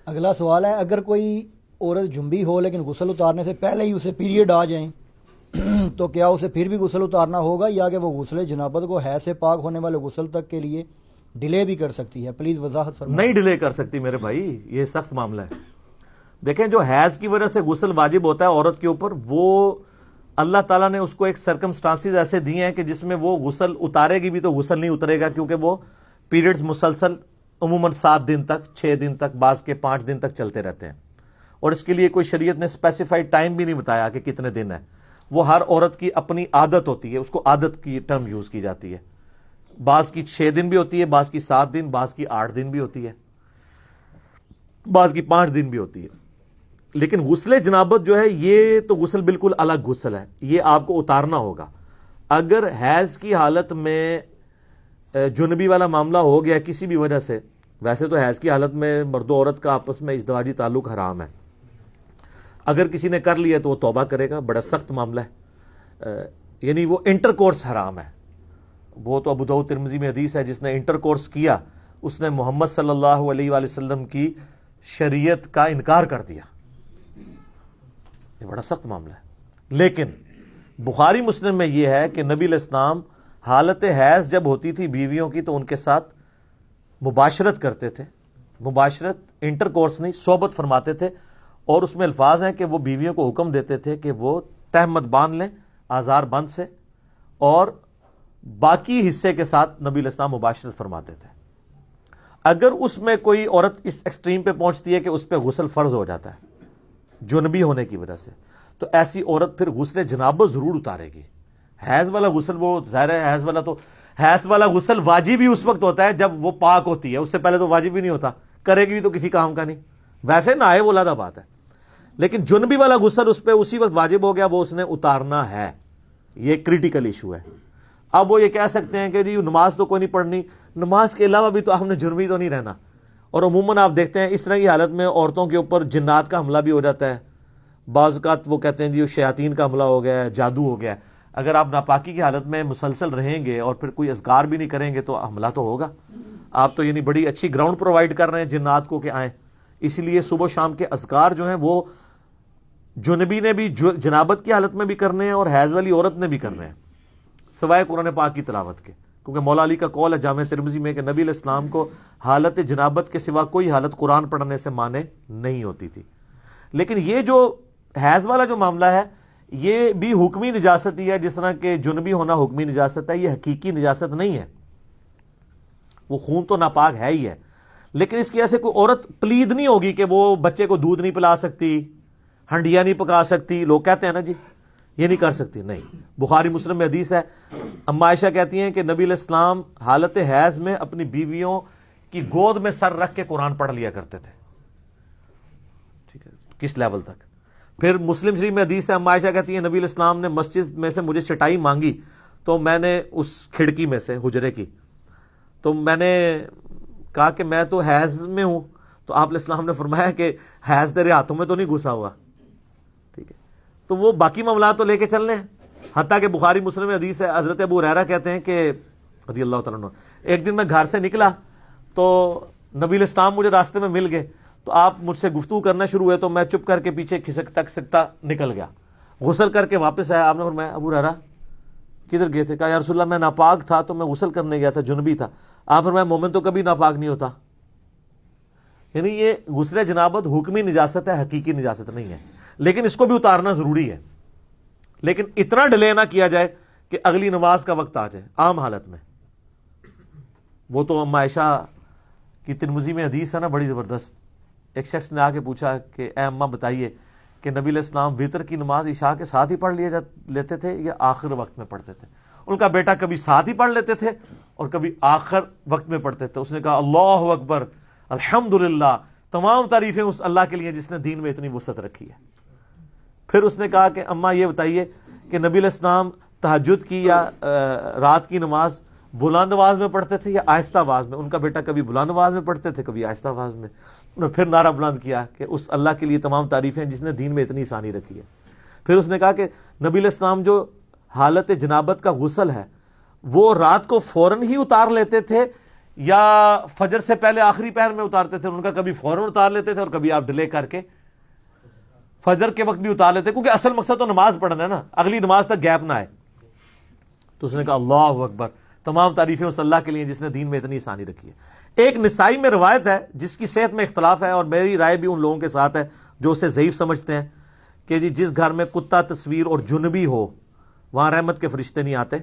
اگلا سوال ہے، اگر کوئی عورت جنبی ہو لیکن غسل اتارنے سے پہلے ہی اسے پیریڈ آ جائیں تو کیا اسے پھر بھی غسل اتارنا ہوگا، یا کہ وہ غسل جنابت کو حیض سے پاک ہونے والے غسل تک کے لیے ڈیلے بھی کر سکتی ہے؟ پلیز وضاحت فرمائیں۔ نہیں ڈیلے کر سکتی میرے بھائی، یہ سخت معاملہ ہے۔ دیکھیں، جو حیض کی وجہ سے غسل واجب ہوتا ہے عورت کے اوپر، وہ اللہ تعالیٰ نے اس کو ایک سرکمسٹانسز ایسے دیے ہیں کہ جس میں وہ غسل اتارے گی بھی تو غسل نہیں اترے گا، کیونکہ وہ پیریڈز مسلسل عموماً 7 دن تک، 6 دن تک، بعض کے 5 دن تک چلتے رہتے ہیں، اور اس کے لیے کوئی شریعت نے اسپیسیفائڈ ٹائم بھی نہیں بتایا کہ کتنے دن ہے۔ وہ ہر عورت کی اپنی عادت ہوتی ہے، اس کو عادت کی ٹرم یوز کی جاتی ہے۔ بعض کی 6 دن بھی ہوتی ہے، بعض کی 7 دن، بعض کی 8 دن بھی ہوتی ہے، بعض کی 5 دن بھی ہوتی ہے۔ لیکن غسل جنابت جو ہے، یہ تو غسل بالکل الگ غسل ہے، یہ آپ کو اتارنا ہوگا۔ اگر حیض کی حالت میں جنبی والا معاملہ ہو گیا کسی بھی وجہ سے، ویسے تو حیض کی حالت میں مرد و عورت کا آپس میں ازدواجی تعلق حرام ہے، اگر کسی نے کر لیا تو وہ توبہ کرے گا، بڑا سخت معاملہ ہے، یعنی وہ انٹر کورس حرام ہے۔ وہ تو ابو داؤد ترمذی میں حدیث ہے، جس نے انٹر کورس کیا اس نے محمد صلی اللہ علیہ وآلہ وسلم کی شریعت کا انکار کر دیا۔ یہ بڑا سخت معاملہ ہے۔ لیکن بخاری مسلم میں یہ ہے کہ نبی علیہ السلام حالت حیض جب ہوتی تھی بیویوں کی تو ان کے ساتھ مباشرت کرتے تھے، مباشرت انٹر کورس نہیں، صحبت فرماتے تھے، اور اس میں الفاظ ہیں کہ وہ بیویوں کو حکم دیتے تھے کہ وہ تہمت باندھ لیں آزار بند سے، اور باقی حصے کے ساتھ نبی علیہ السلام مباشرت فرماتے تھے۔ اگر اس میں کوئی عورت اس ایکسٹریم پہ پہنچتی ہے کہ اس پہ غسل فرض ہو جاتا ہے جنبی ہونے کی وجہ سے، تو ایسی عورت پھر غسل جنابت ضرور اتارے گی۔ حیض والا غسل، وہ ظاہر ہے حیض والا غسل واجب ہی اس وقت ہوتا ہے جب وہ پاک ہوتی ہے، اس سے پہلے تو واجب ہی نہیں ہوتا، کرے گی بھی تو کسی کام کا نہیں، ویسے نہ آئے وہ علیحدہ بات ہے۔ لیکن جنبی والا غسل اس پہ اسی وقت واجب ہو گیا، وہ اس نے اتارنا ہے، یہ کریٹیکل ایشو ہے۔ اب وہ یہ کہہ سکتے ہیں کہ جی نماز تو کوئی نہیں پڑھنی، نماز کے علاوہ بھی تو آپ نے جنبی تو نہیں رہنا۔ اور عموماً آپ دیکھتے ہیں اس طرح کی حالت میں عورتوں کے اوپر جنات کا حملہ بھی ہو جاتا ہے، بعض اوقات وہ کہتے ہیں جی شیاطین کا حملہ ہو گیا ہے، جادو ہو گیا ہے۔ اگر آپ ناپاکی کی حالت میں مسلسل رہیں گے اور پھر کوئی اذکار بھی نہیں کریں گے تو حملہ تو ہوگا۔ آپ تو یعنی بڑی اچھی گراؤنڈ پرووائڈ کر رہے ہیں جنات کو کہ آئیں، اسی لیے صبح و شام کے اذکار جو ہیں وہ جنبی نے بھی جنابت کی حالت میں بھی کرنے ہیں اور حیض والی عورت نے بھی کرنے ہیں، سوائے قرآن پاک کی تلاوت کے، کیونکہ مولا علی کا قول ہے جامع ترمذی میں کہ نبی علیہ السلام کو حالت جنابت کے سوا کوئی حالت قرآن پڑھنے سے مانے نہیں ہوتی تھی۔ لیکن یہ جو حیض والا جو معاملہ ہے یہ بھی حکمی نجاست ہی ہے، جس طرح کہ جنبی ہونا حکمی نجاست ہے، یہ حقیقی نجاست نہیں ہے، وہ خون تو ناپاک ہے ہی ہے۔ لیکن اس کی وجہ سے کوئی عورت پلید نہیں ہوگی کہ وہ بچے کو دودھ نہیں پلا سکتی، ہنڈیاں نہیں پکا سکتی، لوگ کہتے ہیں نا جی یہ نہیں کر سکتی، نہیں۔ بخاری مسلم میں حدیث ہے، اما عائشہ کہتی ہیں کہ نبی علیہ السلام حالت حیض میں اپنی بیویوں کی گود میں سر رکھ کے قرآن پڑھ لیا کرتے تھے، ٹھیک ہے، کس لیول تک۔ پھر مسلم شریف میں حدیث ہے، اما عائشہ کہتی ہیں نبی علیہ السلام نے مسجد میں سے مجھے چٹائی مانگی تو میں نے اس کھڑکی میں سے حجرے کی، تو میں نے کہا کہ میں تو حیض میں ہوں، تو آپ علیہ السلام نے فرمایا کہ حیض تیرے ہاتھوں میں تو نہیں گھسا ہوا، ٹھیک ہے۔ تو وہ باقی معاملات تو لے کے چل رہے ہیں، حتیٰ کہ بخاری مسلم میں حدیث ہے، حضرت ابو ہریرہ کہتے ہیں کہ رضی اللہ تعالیٰ عنہ، ایک دن میں گھر سے نکلا تو نبی علیہ السلام مجھے راستے میں مل گئے، تو آپ مجھ سے گفتگو کرنا شروع ہوئے تو میں چپ کر کے پیچھے کھسکتا نکل گیا، غسل کر کے واپس آیا۔ آپ نے فرمایا ابو ہریرہ کدھر گئے تھے؟ کہا یا رسول اللہ میں ناپاک تھا تو میں غسل کرنے گیا تھا، جنبی تھا۔ آپ فرمایا مومن تو کبھی ناپاک نہیں ہوتا، یعنی یہ غسل جنابت حکمی نجاست ہے، حقیقی نجاست نہیں ہے، لیکن اس کو بھی اتارنا ضروری ہے، لیکن اتنا ڈیلے نہ کیا جائے کہ اگلی نماز کا وقت آ جائے عام حالت میں۔ وہ تو اما عائشہ کی ترمذی میں حدیث ہے نا بڑی زبردست، ایک شخص نے آ کے پوچھا کہ اے اماں بتائیے کہ نبی علیہ السلام وتر کی نماز عشاء کے ساتھ ہی پڑھ لیتے تھے یا آخر وقت میں پڑھتے تھے؟ ان کا بیٹا کبھی ساتھ ہی پڑھ لیتے تھے اور کبھی آخر وقت میں پڑھتے تھے۔ اس نے کہا اللہ اکبر، الحمدللہ، تمام تعریفیں اس اللہ کے لیے جس نے دین میں اتنی وسعت رکھی ہے۔ پھر اس نے کہا کہ اماں یہ بتائیے کہ نبی علیہ السلام تہجد کی یا رات کی نماز بلند آواز میں پڑھتے تھے یا آہستہ آواز میں؟ ان کا بیٹا کبھی بلند آواز میں پڑھتے تھے کبھی آہستہ آواز میں۔ انہوں نے پھر نعرہ بلند کیا کہ اس اللہ کے لیے تمام تعریفیں جس نے دین میں اتنی آسانی رکھی ہے۔ پھر اس نے کہا کہ نبی علیہ السلام جو حالت جنابت کا غسل ہے وہ رات کو فوراً ہی اتار لیتے تھے یا فجر سے پہلے آخری پہر میں اتارتے تھے، ان کا کبھی فوراً اتار لیتے تھے اور کبھی آپ ڈیلے کر کے فجر کے وقت بھی اتار لیتے، کیونکہ اصل مقصد تو نماز پڑھنا ہے نا، اگلی نماز تک گیپ نہ آئے۔ تو اس نے کہا اللہ اکبر، تمام تعریفیں اس اللہ کے لیے جس نے دین میں اتنی آسانی رکھی ہے۔ ایک نسائی میں روایت ہے جس کی صحت میں اختلاف ہے، اور میری رائے بھی ان لوگوں کے ساتھ ہے جو اسے ضعیف سمجھتے ہیں، کہ جی جس گھر میں کتا تصویر اور جنبی ہو وہاں رحمت کے فرشتے نہیں آتے۔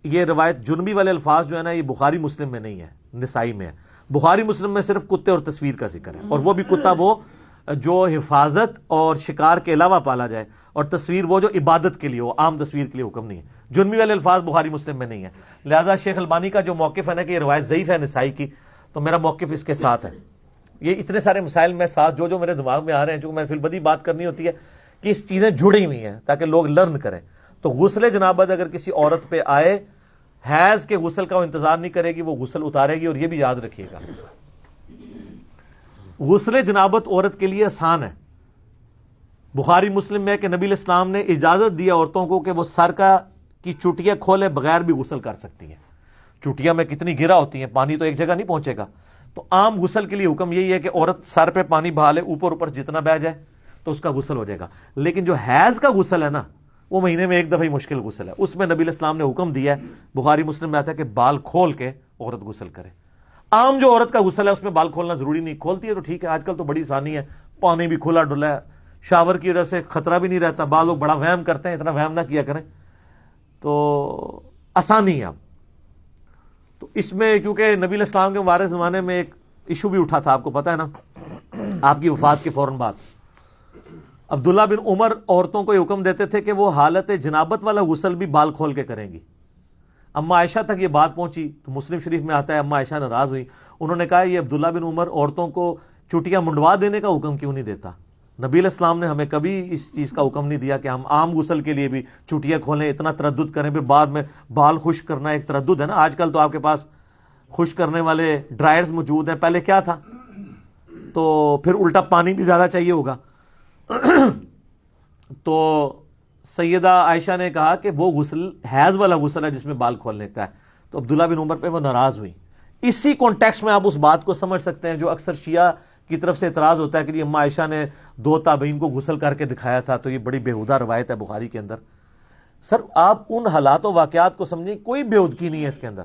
یہ روایت جنبی والے الفاظ جو ہے نا، یہ بخاری مسلم میں نہیں ہے، نسائی میں ہے۔ بخاری مسلم میں صرف کتے اور تصویر کا ذکر ہے، اور وہ بھی کتا وہ جو حفاظت اور شکار کے علاوہ پالا جائے، اور تصویر وہ جو عبادت کے لیے ہو، عام تصویر کے لیے حکم نہیں ہے۔ جنبی والے الفاظ بخاری مسلم میں نہیں ہے، لہذا شیخ البانی کا جو موقف ہے نا کہ یہ روایت ضعیف ہے نسائی کی، تو میرا موقف اس کے ساتھ ہے۔ یہ اتنے سارے مسائل میں ساتھ جو میرے دماغ میں آ رہے ہیں، چونکہ میں فی البدی بات کرنی ہوتی ہے کہ اس چیزیں جڑی ہوئی ہیں تاکہ لوگ لرن کریں۔ تو غسل جنابت اگر کسی عورت پہ آئے، حیض کے غسل کا وہ انتظار نہیں کرے گی، وہ غسل اتارے گی۔ اور یہ بھی یاد رکھیے گا، غسل جنابت عورت کے لیے آسان ہے۔ بخاری مسلم میں کہ نبی علیہ السلام نے اجازت دیا عورتوں کو کہ وہ سر کی چوٹیاں کھولے بغیر بھی غسل کر سکتی ہیں۔ چوٹیاں میں کتنی گرا ہوتی ہیں، پانی تو ایک جگہ نہیں پہنچے گا۔ تو عام غسل کے لیے حکم یہی ہے کہ عورت سر پہ پانی بہا لے، اوپر جتنا بہ جائے تو اس کا غسل ہو جائے گا۔ لیکن جو حیض کا غسل ہے نا، وہ مہینے میں ایک دفعہ ہی مشکل غسل ہے، اس میں نبی علیہ السلام نے حکم دیا ہے، بخاری مسلم میں آتا ہے کہ بال کھول کے عورت غسل کرے۔ عام جو عورت کا غسل ہے اس میں بال کھولنا ضروری نہیں، کھولتی ہے تو ٹھیک ہے، آج کل تو بڑی آسانی ہے، پانی بھی کھلا ڈلا ہے، شاور کی وجہ سے خطرہ بھی نہیں رہتا۔ بعض لوگ بڑا وہم کرتے ہیں، اتنا وہم نہ کیا کریں، تو آسانی ہے اب۔ تو اس میں کیونکہ نبی علیہ السلام کے مبارک زمانے میں ایک ایشو بھی اٹھا تھا، آپ کو پتہ ہے نا، آپ کی وفات کے فوراً بعد عبداللہ بن عمر عورتوں کو یہ حکم دیتے تھے کہ وہ حالت جنابت والا غسل بھی بال کھول کے کریں گی۔ اما عائشہ تک یہ بات پہنچی تو مسلم شریف میں آتا ہے، اما عائشہ ناراض ہوئی، انہوں نے کہا یہ عبداللہ بن عمر عورتوں کو چوٹیاں منڈوا دینے کا حکم کیوں نہیں دیتا؟ نبی علیہ السلام نے ہمیں کبھی اس چیز کا حکم نہیں دیا کہ ہم عام غسل کے لیے بھی چوٹیاں کھولیں، اتنا تردد کریں، پھر بعد میں بال خشک کرنا ایک تردد ہے نا۔ آج کل تو آپ کے پاس خشک کرنے والے ڈرائرز موجود ہیں، پہلے کیا تھا؟ تو پھر الٹا پانی بھی زیادہ چاہیے ہوگا۔ تو سیدہ عائشہ نے کہا کہ وہ غسل حیض والا غسل ہے جس میں بال کھولنے کا ہے، تو عبداللہ بن عمر پہ وہ ناراض ہوئی۔ اسی کانٹیکسٹ میں آپ اس بات کو سمجھ سکتے ہیں جو اکثر شیعہ کی طرف سے اعتراض ہوتا ہے کہ اما عائشہ نے 2 تابعین کو غسل کر کے دکھایا تھا، تو یہ بڑی بیہودہ روایت ہے بخاری کے اندر۔ سر آپ ان حالات و واقعات کو سمجھیں، کوئی بیہودگی نہیں ہے اس کے اندر۔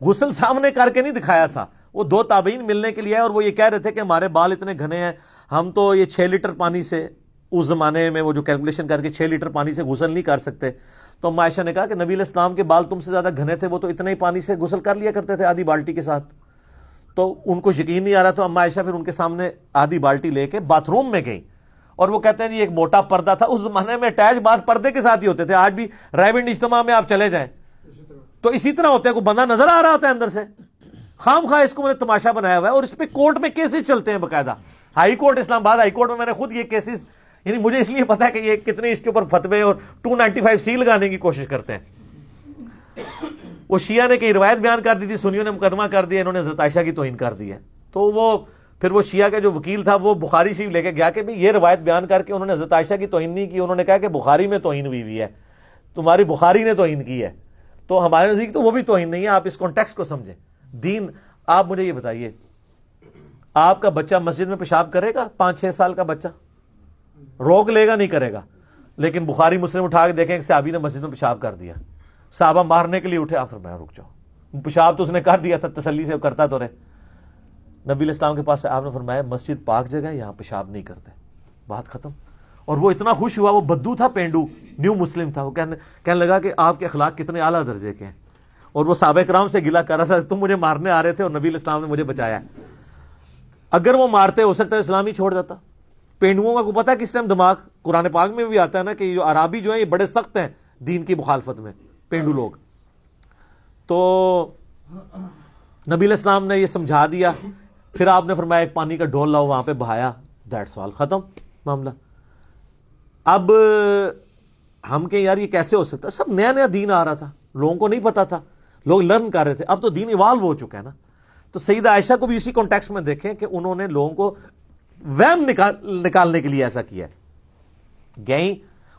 غسل سامنے کر کے نہیں دکھایا تھا، وہ 2 تابعین ملنے کے لیے آئے اور وہ یہ کہہ رہے تھے کہ ہمارے بال اتنے گھنے ہیں، ہم تو یہ 6 لیٹر پانی سے، اس زمانے میں وہ جو کیلکولیشن کر کے 6 لیٹر پانی سے غسل نہیں کر سکتے۔ تو اما عائشہ نے کہا کہ نبی علیہ السلام کے بال تم سے زیادہ گھنے تھے، وہ تو اتنے ہی پانی سے غسل کر لیا کرتے تھے آدھی بالٹی کے ساتھ۔ تو ان کو یقین نہیں آ رہا، تو اما عائشہ پھر ان کے سامنے آدھی بالٹی لے کے باتھ روم میں گئی، اور وہ کہتے ہیں جی ایک موٹا پردہ تھا، اس زمانے میں اٹیچ باتھ پردے کے ساتھ ہی ہوتے تھے، آج بھی رائبنڈ اجتماع میں آپ چلے جائیں تو اسی طرح ہوتے ہیں، کوئی بندہ نظر آ رہا ہوتا ہے اندر سے، خام خواہ اس کو میں نے تماشا بنایا ہوا ہے۔ اور اس پہ کورٹ میں کیسز چلتے ہیں باقاعدہ، ہائی کورٹ اسلام آباد ہائی کورٹ میں میں نے خود یہ کیسز، یعنی مجھے اس لیے پتا ہے کہ یہ کتنے اس کے اوپر فتوے اور 295 سی لگانے کی کوشش کرتے ہیں۔ وہ شیعہ نے کئی روایت بیان کر دی تھی، سنیوں نے مقدمہ کر دیا، انہوں نے حضرت عائشہ کی توہین کر دی ہے۔ تو وہ پھر وہ شیعہ کا جو وکیل تھا وہ بخاری شریف لے کے گیا کہ یہ روایت بیان کر کے انہوں نے حضرت عائشہ کی توہین نہیں کی، انہوں نے کہا کہ بخاری میں توہین ہوئی ہے، تمہاری بخاری نے توہین کی ہے۔ تو ہمارے نزدیک تو وہ بھی توہین نہیں ہے، آپ اس کانٹیکسٹ کو سمجھیں دین۔ آپ مجھے یہ بتائیے، آپ کا بچہ مسجد میں پیشاب کرے گا؟ 5-6 سال کا بچہ روک لے گا؟ نہیں کرے گا۔ لیکن بخاری مسلم اٹھا کے دیکھیں کہ صحابی نے مسجد میں پیشاب کر دیا، صحابہ مارنے کے لیے اٹھے، آپ فرمایا رک جاؤ، پیشاب تو اس نے کر دیا تھا، تسلی سے کرتا تو رہے۔ نبی علیہ السلام کے پاس آپ نے فرمایا مسجد پاک جگہ ہے، یہاں پیشاب نہیں کرتے، بات ختم۔ اور وہ اتنا خوش ہوا، وہ بدو تھا، پینڈو نیو مسلم تھا، وہ کہنے لگا کہ آپ کے اخلاق کتنے اعلیٰ درجے کے ہیں، اور وہ صحابہ کرام سے گلا کر رہا تھا، تم مجھے مارنے آ رہے تھے اور نبی علیہ السلام نے مجھے بچایا۔ اگر وہ مارتے ہو سکتا ہے اسلام ہی چھوڑ جاتا۔ پینڈوؤں کا کو پتا ہے کس ٹائم دماغ، قرآن پاک میں بھی آتا ہے نا کہ جو عرابی جو ہیں یہ بڑے سخت ہیں دین کی مخالفت میں، پینڈو لوگ۔ تو نبی علیہ السلام نے یہ سمجھا دیا، پھر آپ نے فرمایا ایک پانی کا ڈول لاؤ، وہاں پہ بہایا، دیٹس آل، ختم معاملہ۔ اب ہم کہ یار یہ کیسے ہو سکتا ہے، سب نیا نیا دین آ رہا تھا، لوگوں کو نہیں پتا تھا، لوگ لرن کر رہے تھے، اب تو دین ایوالو ہو چکا ہے نا۔ تو سیدہ عائشہ کو بھی اسی کانٹیکسٹ میں دیکھیں کہ انہوں نے لوگوں کو وہم نکالنے کے لیے ایسا کیا ہے، گئیں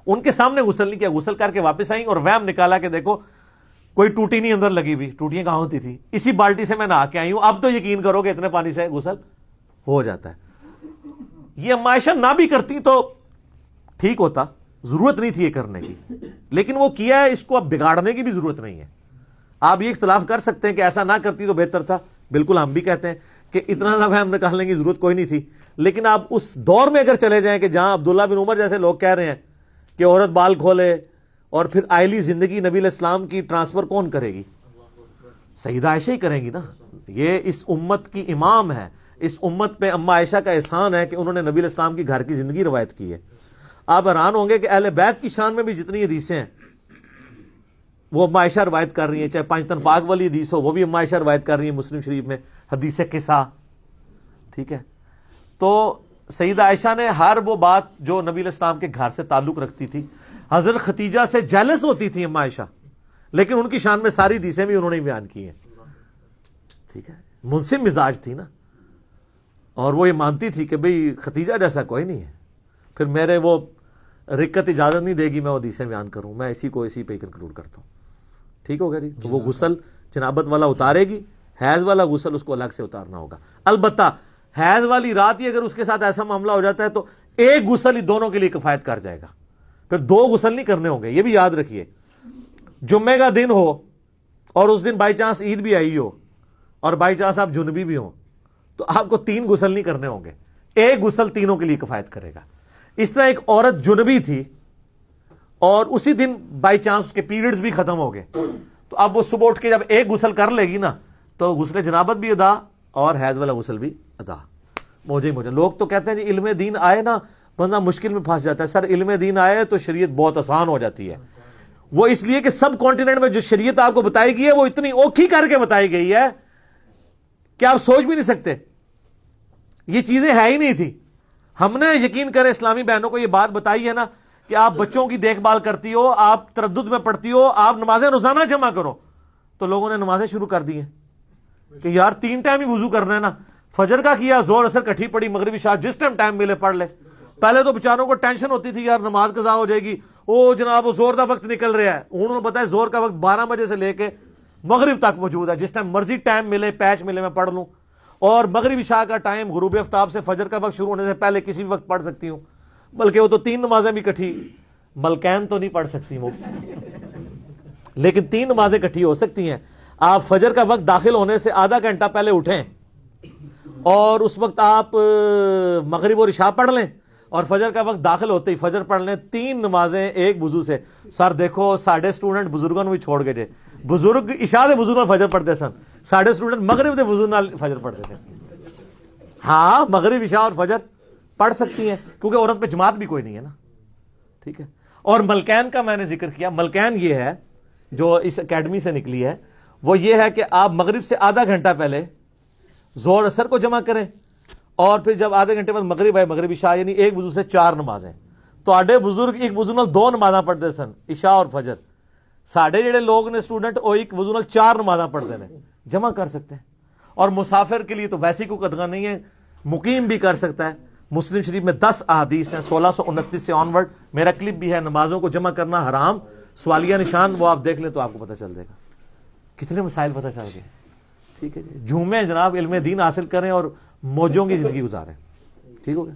ان کے سامنے غسل نہیں کیا، غسل کر کے واپس آئیں اور وہم نکالا کہ دیکھو کوئی ٹوٹی نہیں اندر لگی ہوئی, ٹوٹیاں کہاں ہوتی تھی, اسی بالٹی سے میں نہا کے آئی ہوں, اب تو یقین کرو کہ اتنے پانی سے غسل ہو جاتا ہے. یہ اما عائشہ نہ بھی کرتی تو ٹھیک ہوتا, ضرورت نہیں تھی یہ کرنے کی, لیکن وہ کیا ہے, اس کو اب بگاڑنے کی بھی ضرورت نہیں ہے. آپ یہ اختلاف کر سکتے ہیں کہ ایسا نہ کرتی تو بہتر تھا, بالکل ہم بھی کہتے ہیں کہ اتنا زیادہ ہم نکالنے کی ضرورت کوئی نہیں تھی, لیکن آپ اس دور میں اگر چلے جائیں کہ جہاں عبداللہ بن عمر جیسے لوگ کہہ رہے ہیں کہ عورت بال کھولے اور پھر آئلی زندگی نبی علیہ السلام کی ٹرانسفر کون کرے گی, سیدہ عائشہ ہی کریں گی نا. یہ اس امت کی امام ہے, اس امت پہ اما عائشہ کا احسان ہے کہ انہوں نے نبی علیہ السلام کی گھر کی زندگی روایت کی ہے. آپ حیران ہوں گے کہ اہل بیت کی شان میں بھی جتنی حدیثیں ہیں وہ اما عائشہ روایت کر رہی ہیں, چاہے پانچ تن پاک والی حدیث ہو وہ بھی اما عائشہ روایت کر رہی ہیں مسلم شریف میں, حدیث قصہ, ٹھیک ہے. تو سیدہ عائشہ نے ہر وہ بات جو نبی علیہ السلام کے گھر سے تعلق رکھتی تھی, حضرت ختیجہ سے جیلس ہوتی تھی اما عائشہ, لیکن ان کی شان میں ساری حدیثیں بھی انہوں نے بیان کی ہیں, ٹھیک ہے. منصف مزاج تھی نا, اور وہ یہ مانتی تھی کہ بھئی ختیجہ جیسا کوئی نہیں ہے, پھر میرے وہ رکت اجازت نہیں دے گی میں وہ حدیثیں بیان کروں, میں اسی پہ کنکلوڈ کرتا ہوں. ٹھیک ہوگا جی. تو وہ غسل جنابت والا اتارے گی, حیض والا غسل اس کو الگ سے اتارنا ہوگا. البتہ حیض والی رات ہی اگر اس کے ساتھ ایسا معاملہ ہو جاتا ہے تو ایک غسل ہی دونوں کے لیے کفایت کر جائے گا, پھر دو غسل نہیں کرنے ہوں گے. یہ بھی یاد رکھیے, جمعے کا دن ہو اور اس دن بائی چانس عید بھی آئی ہو اور بائی چانس آپ جنبی بھی ہوں تو آپ کو 3 غسل نہیں کرنے ہوں گے, ایک غسل تینوں کے لیے کفایت کرے گا. اس طرح ایک عورت جنبی تھی اور اسی دن بائی چانس اس کے پیریڈز بھی ختم ہو گئے, تو اب وہ صبح اٹھ کے جب ایک غسل کر لے گی نا تو غسل جنابت بھی ادا اور حیض والا غسل بھی ادا. موجے لوگ تو کہتے ہیں جی علم دین آئے نا بندہ مشکل میں پھنس جاتا ہے. سر علم دین آئے تو شریعت بہت آسان ہو جاتی ہے. وہ اس لیے کہ سب کانٹیننٹ میں جو شریعت آپ کو بتائی گئی ہے وہ اتنی اوکھی کر کے بتائی گئی ہے کہ آپ سوچ بھی نہیں سکتے, یہ چیزیں ہے ہی نہیں تھی. ہم نے یقین کرے اسلامی بہنوں کو یہ بات بتائی ہے نا کہ آپ بچوں کی دیکھ بھال کرتی ہو, آپ تردد میں پڑھتی ہو, آپ نمازیں روزانہ جمع کرو, تو لوگوں نے نمازیں شروع کر دی ہیں کہ یار 3 ٹائم ہی وضو کرنا ہے نا, فجر کا کیا, زور اثر کٹھی پڑی, مغرب عشاء جس ٹائم ملے پڑھ لے. پہلے تو بیچاروں کو ٹینشن ہوتی تھی یار نماز قضا ہو جائے گی, او جناب وہ زور کا وقت نکل رہا ہے. انہوں نے بتایا زور کا وقت 12 بجے سے لے کے مغرب تک موجود ہے, جس ٹائم مرضی ٹائم ملے پیچ ملے میں پڑھ لوں, اور مغرب عشاء کا ٹائم غروب آفتاب سے فجر کا وقت شروع ہونے سے پہلے کسی بھی وقت پڑھ سکتی ہوں. بلکہ وہ تو 3 نمازیں بھی کٹھی, ملکین تو نہیں پڑھ سکتی وہ, لیکن 3 نمازیں کٹھی ہو سکتی ہیں. آپ فجر کا وقت داخل ہونے سے آدھا گھنٹہ پہلے اٹھیں اور اس وقت آپ مغرب اور عشاء پڑھ لیں, اور فجر کا وقت داخل ہوتے ہی فجر پڑھ لیں, 3 نمازیں ایک وضو سے. سر دیکھو ساڈے اسٹوڈنٹ بزرگوں نے بھی چھوڑ گئے تھے, بزرگ عشاء دے وضو نال فجر پڑھتے سن, ساڈے اسٹوڈنٹ مغرب دے وضو نال فجر پڑھتے تھے. ہاں مغرب عشاء اور فجر پڑھ سکتی ہیں کیونکہ عورت پہ جماعت بھی کوئی نہیں ہے نا, ٹھیک ہے. اور ملکین کا میں نے ذکر کیا, ملکین یہ ہے جو اس اکیڈمی سے نکلی ہے, وہ یہ ہے کہ آپ مغرب سے آدھا گھنٹہ پہلے زور اثر کو جمع کریں, اور پھر جب آدھے گھنٹے بعد مغرب آئے مغرب عشاء, یعنی ایک وضو سے 4 نمازیں. تو آڈے بزرگ ایک وضو نال 2 نمازاں پڑھتے سن, عشاء اور فجر. ساڈے جڑے لوگ نے اسٹوڈنٹ وہ ایک وضو نال 4 نمازاں پڑھتے ہیں, جمع کر سکتے ہیں. اور مسافر کے لیے تو ویسی کوئی قدغہ نہیں ہے, مقیم بھی کر سکتا ہے. مسلم شریف میں 10 احادیث ہیں 1629 سے آنورڈ, میرا کلپ بھی ہے, نمازوں کو جمع کرنا حرام, سوالیہ نشان, وہ آپ دیکھ لیں تو آپ کو پتہ چل جائے گا, کتنے مسائل پتہ چل گئے. ٹھیک ہے جی, جھومیں جناب, علم دین حاصل کریں اور موجوں کی زندگی گزاریں. ٹھیک ہو گیا.